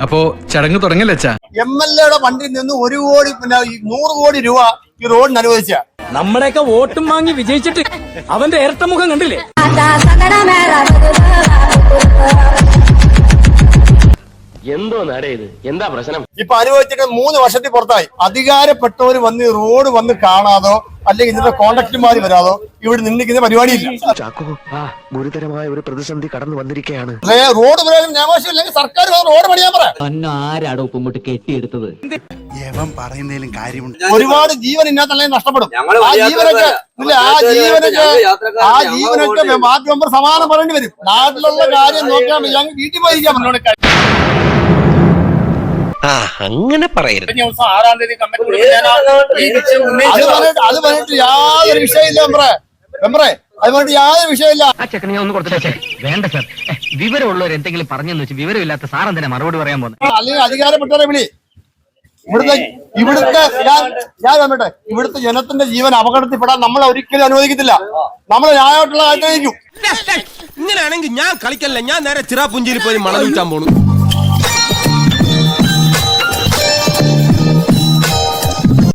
അപ്പോ ചടങ്ങ് തുടങ്ങില്ല അച്ഛാ. MLA വണ്ടിയിൽ നിന്ന് 1 കോടി 100 കോടി രൂപ ഈ റോഡിന് അനുവദിച്ച നമ്മുടെയൊക്കെ വോട്ടും വാങ്ങി വിജയിച്ചിട്ട് അവന്റെ ഇരട്ടമുഖം കണ്ടില്ലേ? എന്തോ നടേ ഇത്, എന്താ പ്രശ്നം? ഇപ്പൊ അനുവദിച്ചിട്ട് 3 വർഷത്തിൽ പുറത്തായി. അധികാരപ്പെട്ടവർ വന്ന് റോഡ് വന്ന് കാണാതോ അല്ലെങ്കിൽ ഇതിന്റെ കോൺട്രാക്ടർമാര് വരാതോ ഇവിടെ നിന്നിക്കുന്ന പരിപാടിയില്ല. ഗുരുതരമായ ഒരു പ്രതിസന്ധി കടന്നു വന്നിരിക്കുകയാണ്. റോഡ് നിയമവശമില്ലെങ്കിൽ സർക്കാർ റോഡ് പണിയാൻ പറയാം. ആരാടോ ഉപ്പുമുട്ട് കെട്ടിയെടുത്തത്? പറയുന്നതിലും കാര്യമുണ്ട്. ഒരുപാട് ജീവൻ ഇന്നത്തെ നഷ്ടപ്പെടും. ആ ജീവനൊക്കെ വാർഡ് മെമ്പർ സമാനം പറയേണ്ടി വരും. നാട്ടിലുള്ള കാര്യം നോക്കിയാൽ ഞങ്ങൾ വീട്ടിൽ പോയിരിക്കാൻ പറഞ്ഞോട്. അങ്ങനെ പറയരുത്. 6-ാം തീയതി അത് പറഞ്ഞിട്ട് യാതൊരു വിഷയമില്ല മെമ്പറേ, അത് പറഞ്ഞിട്ട് യാതൊരു വിഷയമില്ല. ആ ചെക്കനെ ഞാൻ ഒന്ന് കൊടുത്തിട്ടേ. വേണ്ട സാർ, വിവരമുള്ളവർ എന്തെങ്കിലും പറഞ്ഞെന്ന് വെച്ച് വിവരമില്ലാത്ത സാർ എന്തിനാ മറുപടി പറയാൻ പോകുന്നത്? അല്ലെങ്കിൽ അധികാരപ്പെട്ടവരെ വിളി. ഇവിടുത്തെ ഞാൻ പറഞ്ഞിട്ടെ, ഇവിടുത്തെ ജനത്തിന്റെ ജീവൻ അപകടത്തിൽപ്പെടാൻ നമ്മൾ ഒരിക്കലും അനുവദിക്കത്തില്ല. നമ്മൾ ന്യായമായിട്ടുള്ള ആഗ്രഹിക്കും. ഇങ്ങനെയാണെങ്കിൽ ഞാൻ കളിക്കല്ല, ഞാൻ നേരെ ചിറാപുഞ്ചിയിൽ പോയി മണം വിൽക്കാൻ പോണു.